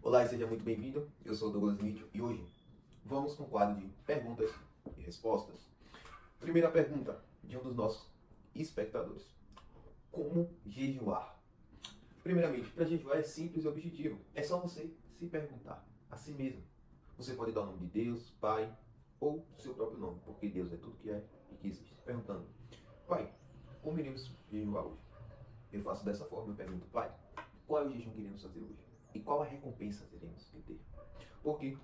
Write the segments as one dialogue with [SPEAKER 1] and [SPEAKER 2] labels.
[SPEAKER 1] Olá e seja muito bem-vindo. Eu sou o Douglas Mitchell e hoje vamos com o quadro de perguntas e respostas. Primeira pergunta de um dos nossos espectadores: como jejuar? Primeiramente, para jejuar é simples e objetivo. É só você se perguntar a si mesmo. Você pode dar o nome de Deus, Pai ou seu próprio nome, porque Deus é tudo que é e que existe. Perguntando: Pai, como iremos jejuar hoje? Eu faço dessa forma, eu pergunto: Pai, qual é o jejum que iremos fazer hoje? E qual a recompensa teremos que ter? Por quê?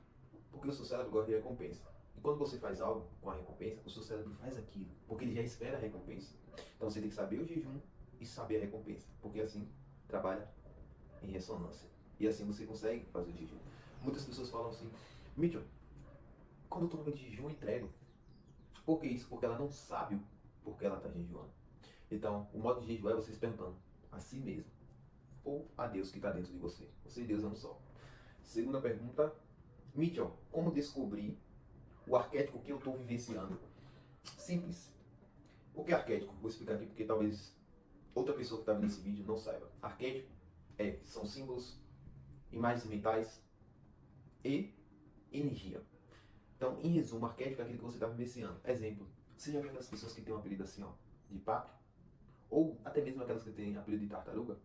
[SPEAKER 1] Porque o seu cérebro gosta de recompensa. E quando você faz algo com a recompensa, o seu cérebro faz aquilo, porque ele já espera a recompensa. Então você tem que saber o jejum e saber a recompensa, porque assim trabalha em ressonância. E assim você consegue fazer o jejum. Muitas pessoas falam assim: Mitchell, quando eu estou no jejum, eu entrego. Por que isso? Porque ela não sabe por que ela está jejuando. Então, o modo de jejum é você se perguntando a si mesmo, ou a Deus que está dentro de você. Você e Deus é um só. Segunda pergunta: Mitchell, como descobrir o arquétipo que eu estou vivenciando? Simples. O que é arquétipo? Vou explicar aqui porque talvez outra pessoa que está vendo esse vídeo não saiba. Arquétipo são símbolos, imagens mentais e energia. Então, em resumo, arquétipo é aquilo que você está vivenciando. Exemplo, você já viu aquelas pessoas que têm um apelido assim, ó, de pato? Ou até mesmo aquelas que têm apelido de tartaruga?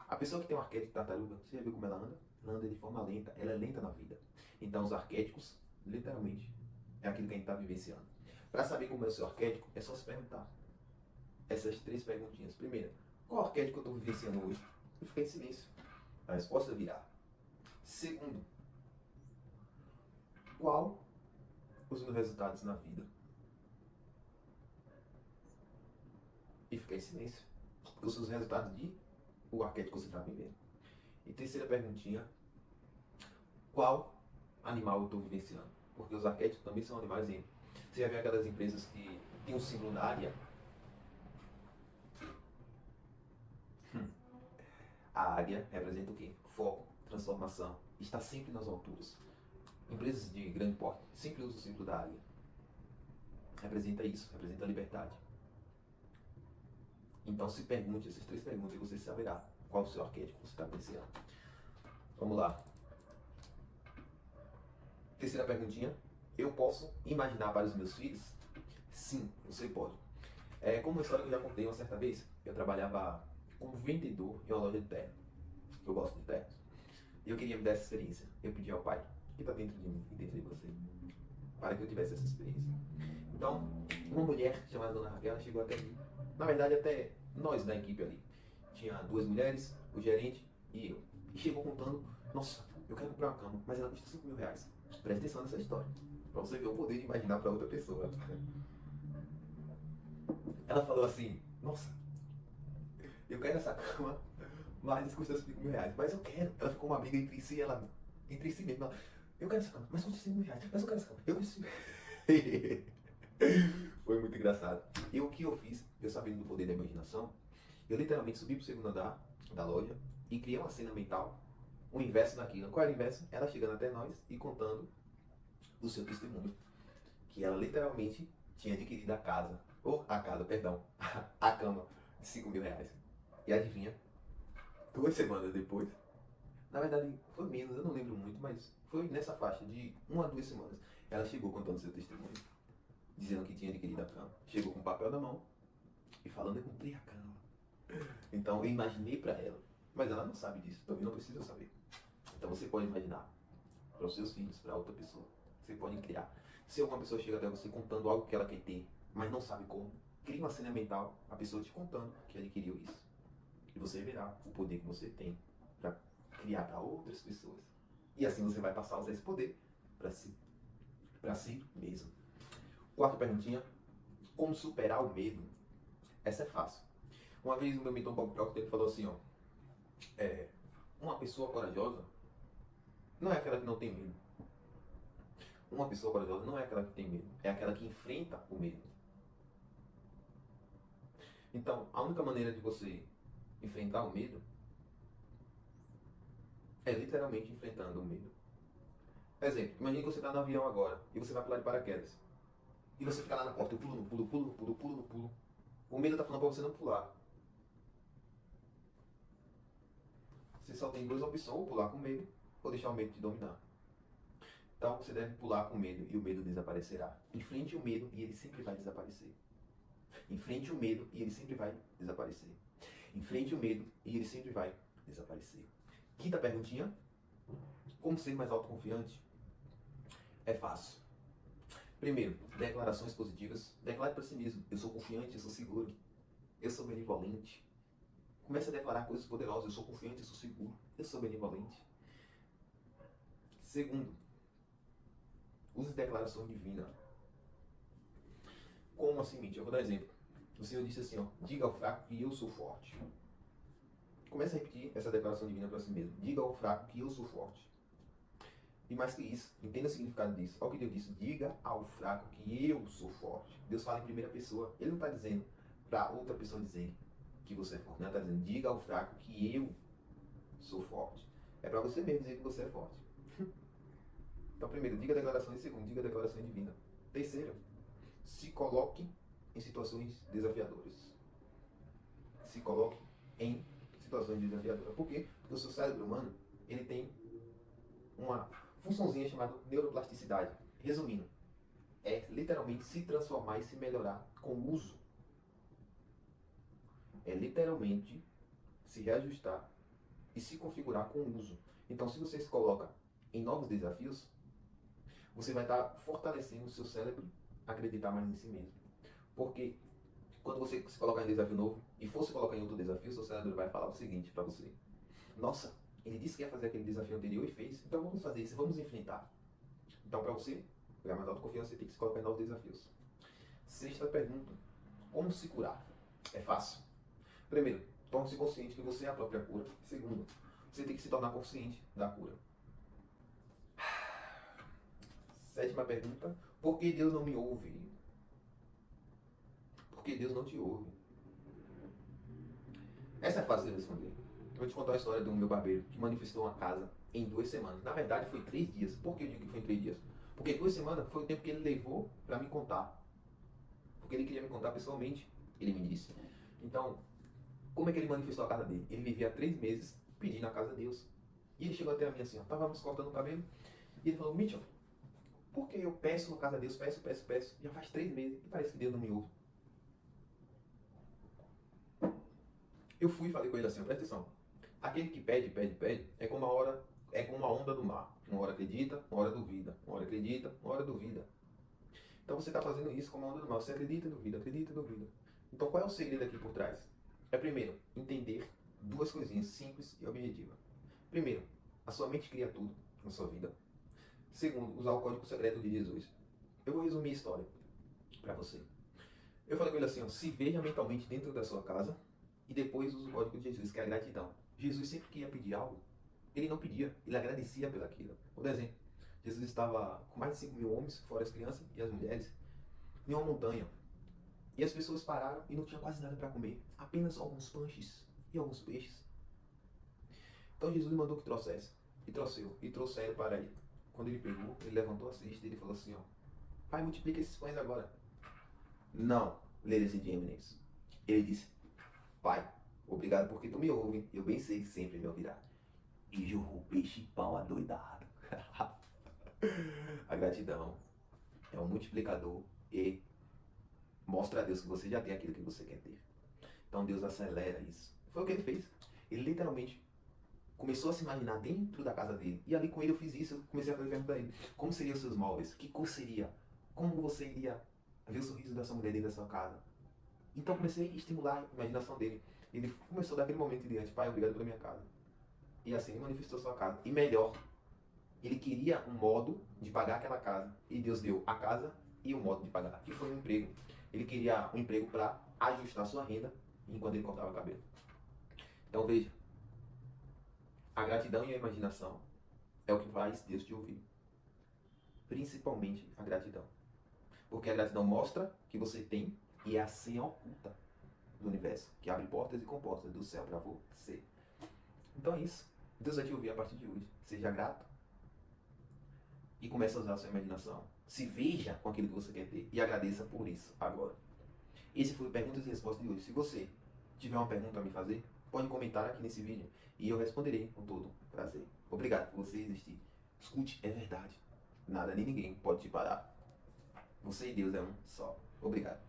[SPEAKER 1] A pessoa que tem um arquétipo de tartaruga, você já viu como ela anda? Ela anda de forma lenta, ela é lenta na vida. Então, os arquétipos, literalmente, é aquilo que a gente está vivenciando. Para saber como é o seu arquétipo, é só se perguntar essas três perguntinhas. Primeira, qual arquétipo eu estou vivenciando hoje? E fica em silêncio. A resposta virá. Segundo, qual os meus resultados na vida? E fica em silêncio. Porque os seus resultados de o arquétipo que você está vivendo. E terceira perguntinha, qual animal eu estou vivenciando? Porque os arquétipos também são animais. Você já viu aquelas empresas que tem um símbolo da águia? A águia representa o quê? Foco, transformação, está sempre nas alturas. Empresas de grande porte sempre usam o símbolo da águia. Representa isso, representa a liberdade. Então se pergunte essas três perguntas e você saberá qual o seu arquétipo você está pensando. Vamos lá. Terceira perguntinha. Eu posso imaginar para os meus filhos? Sim, você pode. É como uma história que eu já contei uma certa vez. Eu trabalhava como vendedor em uma loja de terno. Eu gosto de ternos. E eu queria me dar essa experiência. Eu pedi ao Pai, que está dentro de mim e dentro de você, para que eu tivesse essa experiência. Então, uma mulher chamada Dona Raquel chegou até mim. Na verdade, até nós da equipe ali. Tinha duas mulheres, o gerente e eu. E chegou contando: Nossa, eu quero comprar uma cama, mas ela custa 5 mil reais. Presta atenção nessa história, para você ver o poder de imaginar para outra pessoa. Ela falou assim: Nossa, eu quero essa cama, mas isso custa 5 mil reais. Mas eu quero. Ela ficou uma briga entre si, ela, entre si mesma. Eu quero essa cama, mas custa 5 mil reais. Mas eu quero essa cama. Eu preciso. Foi muito engraçado. E o que eu fiz, eu sabendo do poder da imaginação, eu literalmente subi pro segundo andar da loja e criei uma cena mental, o inverso daquilo. Qual era o inverso? Ela chegando até nós e contando o seu testemunho. Que ela literalmente tinha adquirido a casa, ou a casa, perdão, a cama de 5 mil reais. E adivinha? 2 semanas depois, na verdade foi menos, eu não lembro muito, mas foi nessa faixa de 1 a 2 semanas. Ela chegou contando seu testemunho, dizendo que tinha adquirido a cama. Chegou com o papel na mão e falando: Eu comprei a cama. Então eu imaginei para ela, mas ela não sabe disso, também não precisa saber. Então você pode imaginar para os seus filhos, para outra pessoa. Você pode criar. Se alguma pessoa chega até você contando algo que ela quer ter, mas não sabe como, crie uma cena mental, a pessoa te contando que adquiriu isso. E você verá o poder que você tem para criar para outras pessoas. E assim você vai passar a usar esse poder para si mesmo. Quarta perguntinha: como superar o medo? Essa é fácil. Uma vez o meu mentor Bob Proctor ele falou assim, ó, uma pessoa corajosa não é aquela que não tem medo. Uma pessoa corajosa não é aquela que tem medo, é aquela que enfrenta o medo. Então, a única maneira de você enfrentar o medo é literalmente enfrentando o medo. Exemplo, imagine que você está no avião agora e você vai pular de paraquedas. E você fica lá na porta, eu pulo, não pulo, pulo, pulo, pulo, pulo. O medo está falando para você não pular. Você só tem duas opções, ou pular com medo, ou deixar o medo te dominar. Então você deve pular com medo e o medo desaparecerá. Enfrente o medo e ele sempre vai desaparecer. Enfrente o medo e ele sempre vai desaparecer. Enfrente o medo e ele sempre vai desaparecer. Quinta perguntinha. Como ser mais autoconfiante? É fácil. Primeiro, declarações positivas. Declare para si mesmo. Eu sou confiante, eu sou seguro. Eu sou benevolente. Comece a declarar coisas poderosas. Eu sou confiante, eu sou seguro. Eu sou benevolente. Segundo, use declaração divina. Como assim, Mitch? Eu vou dar exemplo. O Senhor disse assim, ó, diga ao fraco que eu sou forte. Comece a repetir essa declaração divina para si mesmo. Diga ao fraco que eu sou forte. E mais que isso, entenda o significado disso. Olha o que Deus disse. Diga ao fraco que eu sou forte. Deus fala em primeira pessoa. Ele não está dizendo para outra pessoa dizer que você é forte. Não, está dizendo, diga ao fraco que eu sou forte. É para você mesmo dizer que você é forte. Então, primeiro, diga a declaração. E segundo, diga a declaração divina. Terceiro, se coloque em situações desafiadoras. Se coloque em situações desafiadoras. Por quê? Porque o seu cérebro humano, ele tem uma funçãozinha chamada neuroplasticidade. Resumindo, é literalmente se transformar e se melhorar com o uso. É literalmente se reajustar e se configurar com o uso. Então, se você se coloca em novos desafios, você vai estar fortalecendo o seu cérebro a acreditar mais em si mesmo. Porque quando você se colocar em um desafio novo e for se colocar em outro desafio, seu cérebro vai falar o seguinte para você. Nossa, ele disse que ia fazer aquele desafio anterior e fez. Então vamos fazer isso, vamos enfrentar. Então para você ganhar mais autoconfiança, você tem que se colocar em novos desafios. Sexta pergunta. Como se curar? É fácil. Primeiro, torne-se consciente que você é a própria cura. Segundo, você tem que se tornar consciente da cura. Sétima pergunta. Por que Deus não me ouve? Por que Deus não te ouve? Essa é fácil de responder. Eu vou te contar a história do meu barbeiro que manifestou uma casa em 2 semanas. Na verdade, foi 3 dias. Por que eu digo que foi em 3 dias? Porque 2 semanas foi o tempo que ele levou para me contar. Porque ele queria me contar pessoalmente, ele me disse. Então, como é que ele manifestou a casa dele? Ele vivia há 3 meses pedindo a casa a Deus. E ele chegou até a mim assim, ó, estávamos cortando o cabelo, e ele falou, Mitchell, por que eu peço na casa a Deus, peço, já faz 3 meses, e parece que Deus não me ouve. Eu fui e falei com ele assim, presta atenção, aquele que pede, é como uma onda do mar. Uma hora acredita, uma hora duvida, uma hora acredita, uma hora duvida. Então você está fazendo isso como uma onda do mar, você acredita, duvida. Então qual é o segredo aqui por trás? É primeiro, entender 2 coisinhas simples e objetivas. Primeiro, a sua mente cria tudo na sua vida. Segundo, usar o código secreto de Jesus. Eu vou resumir a história para você. Eu falei com ele assim, ó, se veja mentalmente dentro da sua casa e depois use o código de Jesus, que é a gratidão. Jesus sempre que ia pedir algo, ele não pedia, ele agradecia pelaquilo. Por exemplo, Jesus estava com mais de 5 mil homens, fora as crianças e as mulheres, em uma montanha. E as pessoas pararam e não tinha quase nada para comer, apenas alguns pães e alguns peixes. Então Jesus mandou que trouxesse, e trouxeram para ele. Quando ele pegou, ele levantou a cesta e ele falou assim, ó, Pai, multiplica esses pães agora. Não, ladies and gentlemen. Ele disse, Pai, obrigado porque tu me ouve, eu bem sei que sempre me ouvirá. E jorrou peixe e pão adoidado. A gratidão é um multiplicador e mostra a Deus que você já tem aquilo que você quer ter. Então Deus acelera isso. Foi o que ele fez. Ele literalmente começou a se imaginar dentro da casa dele. E ali com ele eu fiz isso, eu comecei a fazer pergunta a ele. Como seriam os seus móveis? Que cor seria? Como você iria ver o sorriso da sua mulher dentro da sua casa? Então comecei a estimular a imaginação dele. Ele começou daquele momento em diante, Pai, obrigado pela minha casa. E assim ele manifestou sua casa. E melhor, ele queria um modo de pagar aquela casa. E Deus deu a casa e o modo de pagar, que foi um emprego. Ele queria um emprego para ajustar sua renda enquanto ele cortava o cabelo. Então veja, a gratidão e a imaginação é o que faz Deus te ouvir. Principalmente a gratidão. Porque a gratidão mostra que você tem e é a senha oculta do universo, que abre portas e comportas do céu para você. Então é isso. Deus vai te ouvir a partir de hoje. Seja grato e comece a usar a sua imaginação. Se veja com aquilo que você quer ter e agradeça por isso agora. Esse foi o Perguntas e Respostas de hoje. Se você tiver uma pergunta a me fazer, pode comentar aqui nesse vídeo e eu responderei com todo prazer. Obrigado por você existir. Escute, é verdade. Nada nem ninguém pode te parar. Você e Deus é um só. Obrigado.